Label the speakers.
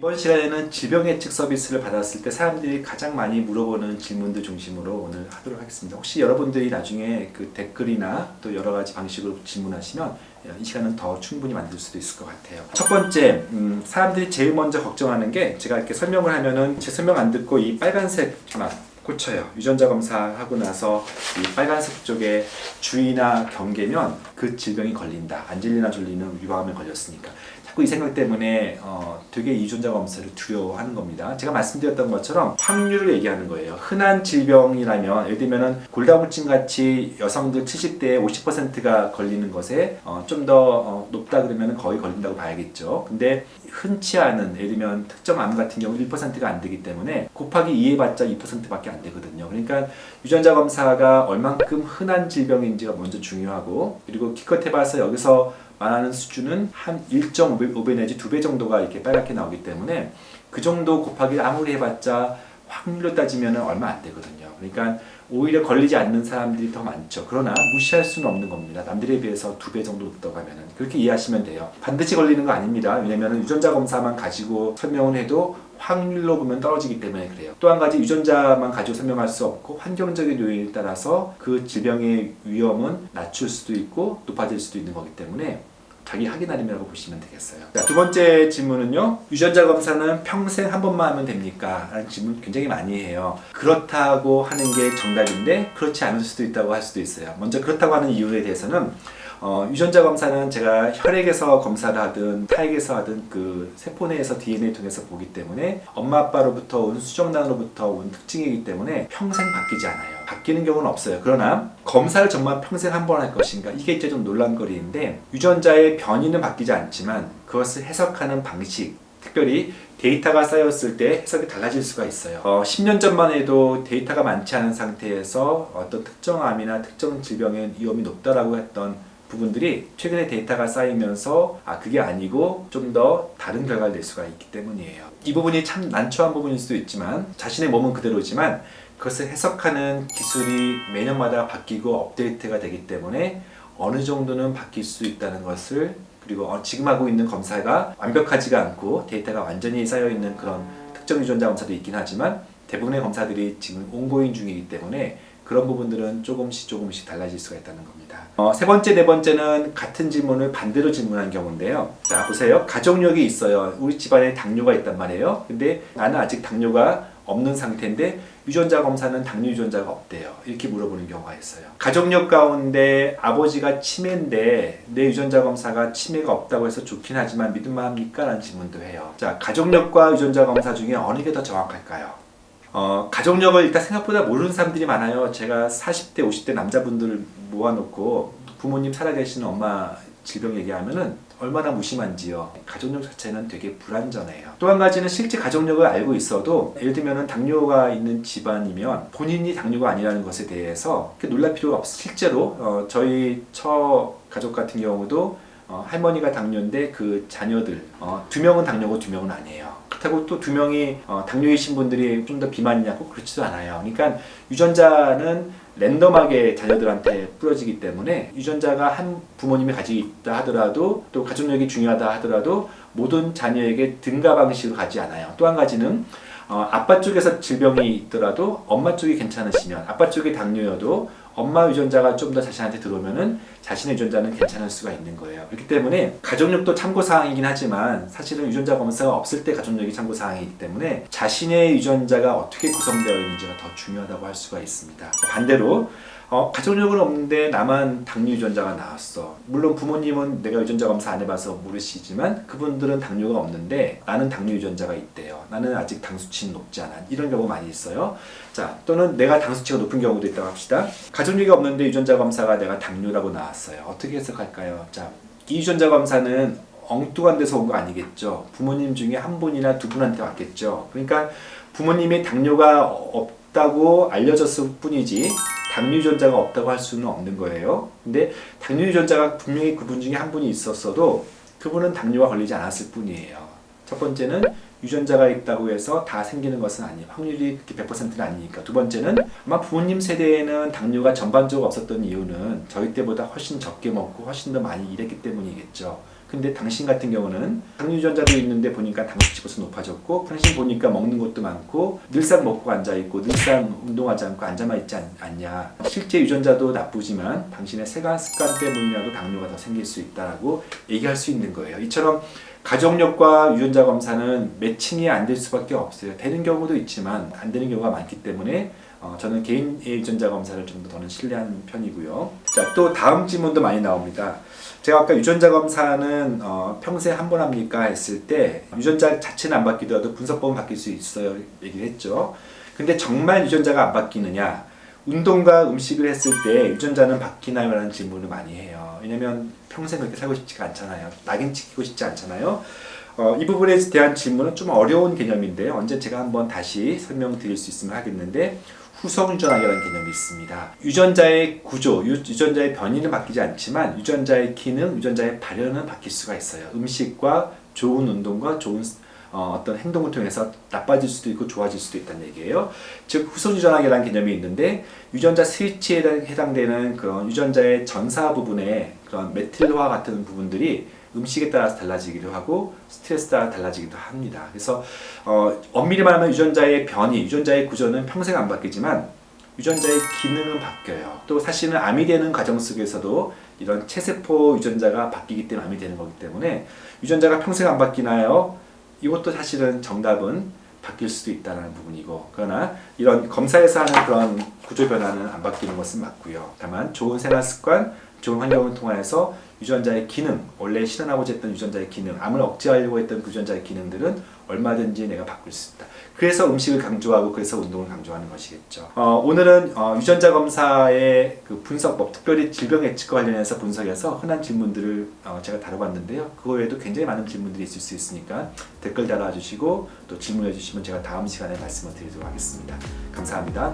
Speaker 1: 이번 시간에는 질병 예측 서비스를 받았을 때 사람들이 가장 많이 물어보는 질문들 중심으로 오늘 하도록 하겠습니다. 혹시 여러분들이 나중에 그 댓글이나 또 여러 가지 방식으로 질문하시면 이 시간은 더 충분히 만들 수도 있을 것 같아요. 첫 번째, 사람들이 제일 먼저 걱정하는 게 제가 이렇게 설명을 하면은 제 설명 안 듣고 이 빨간색만 꽂혀요. 유전자 검사하고 나서 이 빨간색 쪽에 주의나 경계면 그 질병이 걸린다. 안젤리나 졸리는 위암에 걸렸으니까. 자꾸 이 생각 때문에 되게 유전자 검사를 두려워하는 겁니다. 제가 말씀드렸던 것처럼 확률을 얘기하는 거예요. 흔한 질병이라면 예를 들면 골다공증 같이 여성들 70대에 50%가 걸리는 것에 좀 더 높다 그러면 거의 걸린다고 봐야겠죠. 근데 흔치 않은 예를 들면 특정 암 같은 경우 1%가 안 되기 때문에 곱하기 2 해봤자 2%밖에 안 되거든요. 그러니까 유전자 검사가 얼만큼 흔한 질병인지가 먼저 중요하고, 그리고 기껏 해봐서 여기서 말하는 수준은 한 1.5배 내지 2배 정도가 이렇게 빨갛게 나오기 때문에 그 정도 곱하기 아무리 해봤자 확률로 따지면 얼마 안 되거든요. 그러니까 오히려 걸리지 않는 사람들이 더 많죠. 그러나 무시할 수는 없는 겁니다. 남들에 비해서 2배 정도 높다고 하면 그렇게 이해하시면 돼요. 반드시 걸리는 거 아닙니다. 왜냐하면 유전자 검사만 가지고 설명을 해도 확률로 보면 떨어지기 때문에 그래요. 또 한 가지, 유전자만 가지고 설명할 수 없고 환경적인 요인에 따라서 그 질병의 위험은 낮출 수도 있고 높아질 수도 있는 거기 때문에 자기 확인하림이라고 보시면 되겠어요. 자, 두 번째 질문은요. 유전자 검사는 평생 한 번만 하면 됩니까? 라는 질문 굉장히 많이 해요. 그렇다고 하는 게 정답인데 그렇지 않을 수도 있다고 할 수도 있어요. 먼저 그렇다고 하는 이유에 대해서는 유전자 검사는 제가 혈액에서 검사를 하든 타액에서 하든 그 세포내에서 DNA 통해서 보기 때문에 엄마 아빠로부터 온 수정란으로부터 온 특징이기 때문에 평생 바뀌지 않아요. 바뀌는 경우는 없어요. 그러나 검사를 정말 평생 한 번 할 것인가, 이게 이제 좀 논란거리인데, 유전자의 변이는 바뀌지 않지만 그것을 해석하는 방식, 특별히 데이터가 쌓였을 때 해석이 달라질 수가 있어요. 10년 전만 해도 데이터가 많지 않은 상태에서 어떤 특정 암이나 특정 질병의 위험이 높다라고 했던 부분들이 최근에 데이터가 쌓이면서 그게 아니고 좀 더 다른 결과를 낼 수가 있기 때문이에요. 이 부분이 참 난처한 부분일 수도 있지만 자신의 몸은 그대로지만 그것을 해석하는 기술이 매년마다 바뀌고 업데이트가 되기 때문에 어느 정도는 바뀔 수 있다는 것을, 그리고 지금 하고 있는 검사가 완벽하지가 않고 데이터가 완전히 쌓여있는 그런 특정 유전자 검사도 있긴 하지만 대부분의 검사들이 지금 온고잉 중이기 때문에 그런 부분들은 조금씩 달라질 수가 있다는 겁니다. 세 번째, 네 번째는 같은 질문을 반대로 질문한 경우인데요. 자, 보세요. 가족력이 있어요. 우리 집안에 당뇨가 있단 말이에요. 근데 나는 아직 당뇨가 없는 상태인데 유전자 검사는 당뇨 유전자가 없대요. 이렇게 물어보는 경우가 있어요. 가족력 가운데 아버지가 치매인데 내 유전자 검사가 치매가 없다고 해서 좋긴 하지만 믿을만 합니까? 라는 질문도 해요. 자, 가족력과 유전자 검사 중에 어느 게 더 정확할까요? 가족력을 일단 생각보다 모르는 사람들이 많아요. 제가 40대, 50대 남자분들을 모아놓고 부모님 살아계시는 엄마 질병 얘기하면은 얼마나 무심한지요. 가족력 자체는 되게 불완전해요. 또 한 가지는 실제 가족력을 알고 있어도 예를 들면 당뇨가 있는 집안이면 본인이 당뇨가 아니라는 것에 대해서 놀랄 필요가 없어요. 실제로 저희 처 가족 같은 경우도 할머니가 당뇨인데 그 자녀들 2명은 당뇨고 2명은 아니에요. 그렇다고 또 2명이 당뇨이신 분들이 좀 더 비만이냐고 그렇지도 않아요. 그러니까 유전자는 랜덤하게 자녀들한테 뿌려지기 때문에 유전자가 한 부모님이 가지고 있다 하더라도 또 가족력이 중요하다 하더라도 모든 자녀에게 등가 방식으로 가지 않아요. 또 한 가지는 아빠 쪽에서 질병이 있더라도 엄마 쪽이 괜찮으시면, 아빠 쪽이 당뇨여도 엄마 유전자가 좀 더 자신한테 들어오면은 자신의 유전자는 괜찮을 수가 있는 거예요. 그렇기 때문에 가족력도 참고사항이긴 하지만 사실은 유전자 검사가 없을 때 가족력이 참고사항이기 때문에 자신의 유전자가 어떻게 구성되어 있는지가 더 중요하다고 할 수가 있습니다. 반대로 가족력은 없는데 나만 당뇨 유전자가 나왔어. 물론 부모님은 내가 유전자 검사 안 해봐서 모르시지만 그분들은 당뇨가 없는데 나는 당뇨 유전자가 있대요. 나는 아직 당 수치는 높지 않아. 이런 경우 많이 있어요. 자, 또는 내가 당 수치가 높은 경우도 있다고 합시다. 가족력이 없는데 유전자 검사가 내가 당뇨라고 나왔어요. 어떻게 해석할까요? 자, 이 유전자 검사는 엉뚱한 데서 온 거 아니겠죠. 부모님 중에 한 분이나 두 분한테 왔겠죠. 그러니까 부모님이 당뇨가 없다고 알려졌을 뿐이지 당뇨 유전자가 없다고 할 수는 없는 거예요. 근데 당뇨 유전자가 분명히 그분 중에 한 분이 있었어도 그분은 당뇨가 걸리지 않았을 뿐이에요. 첫 번째는 유전자가 있다고 해서 다 생기는 것은 아니에요. 확률이 100%는 아니니까. 두 번째는 아마 부모님 세대에는 당뇨가 전반적으로 없었던 이유는 저희 때보다 훨씬 적게 먹고 훨씬 더 많이 일했기 때문이겠죠. 근데 당신 같은 경우는 당뇨 유전자도 있는데 보니까 당뇨 치고서 높아졌고, 당신 보니까 먹는 것도 많고 늘상 먹고 앉아있고 늘상 운동하지 않고 앉아만 있지 않냐. 실제 유전자도 나쁘지만 당신의 생활 습관 때문이라도 당뇨가 더 생길 수 있다라고 얘기할 수 있는 거예요. 이처럼 가족력과 유전자 검사는 매칭이 안 될 수밖에 없어요. 되는 경우도 있지만 안 되는 경우가 많기 때문에 저는 개인의 유전자 검사를 좀 더 신뢰하는 편이고요. 자, 또 다음 질문도 많이 나옵니다. 제가 아까 유전자 검사는 평생 한 번 합니까? 했을 때 유전자 자체는 안 바뀌더라도 분석법은 바뀔 수 있어요. 얘기를 했죠. 근데 정말 유전자가 안 바뀌느냐? 운동과 음식을 했을 때 유전자는 바뀌나요? 라는 질문을 많이 해요. 왜냐면 평생 그렇게 살고 싶지가 않잖아요. 낙인 찍히고 싶지 않잖아요. 이 부분에 대한 질문은 좀 어려운 개념인데 언제 제가 한번 다시 설명드릴 수 있으면 하겠는데, 후속 유전학이라는 개념이 있습니다. 유전자의 구조, 유전자의 변이는 바뀌지 않지만 유전자의 기능, 유전자의 발현은 바뀔 수가 있어요. 음식과 좋은 운동과 좋은 어떤 행동을 통해서 나빠질 수도 있고 좋아질 수도 있다는 얘기예요. 즉 후속 유전학이라는 개념이 있는데, 유전자 스위치에 해당되는 그런 유전자의 전사 부분에 그런 메틸화 같은 부분들이 음식에 따라서 달라지기도 하고 스트레스에 따라 달라지기도 합니다. 그래서 엄밀히 말하면 유전자의 변이, 유전자의 구조는 평생 안 바뀌지만 유전자의 기능은 바뀌어요. 또 사실은 암이 되는 과정 속에서도 이런 체세포 유전자가 바뀌기 때문에 암이 되는 거기 때문에 유전자가 평생 안 바뀌나요? 이것도 사실은 정답은 바뀔 수도 있다는 부분이고, 그러나 이런 검사에서 하는 그런 구조 변화는 안 바뀌는 것은 맞고요. 다만 좋은 생활 습관, 좋은 환경을 통해서 유전자의 기능, 원래 실현하고자 했던 유전자의 기능, 암을 억제하려고 했던 그 유전자의 기능들은 얼마든지 내가 바꿀 수 있다. 그래서 음식을 강조하고 그래서 운동을 강조하는 것이겠죠. 오늘은 유전자 검사의 그 분석법, 특별히 질병 예측과 관련해서 분석해서 흔한 질문들을 제가 다뤄봤는데요. 그 외에도 굉장히 많은 질문들이 있을 수 있으니까 댓글 달아주시고 또 질문해 주시면 제가 다음 시간에 말씀을 드리도록 하겠습니다. 감사합니다.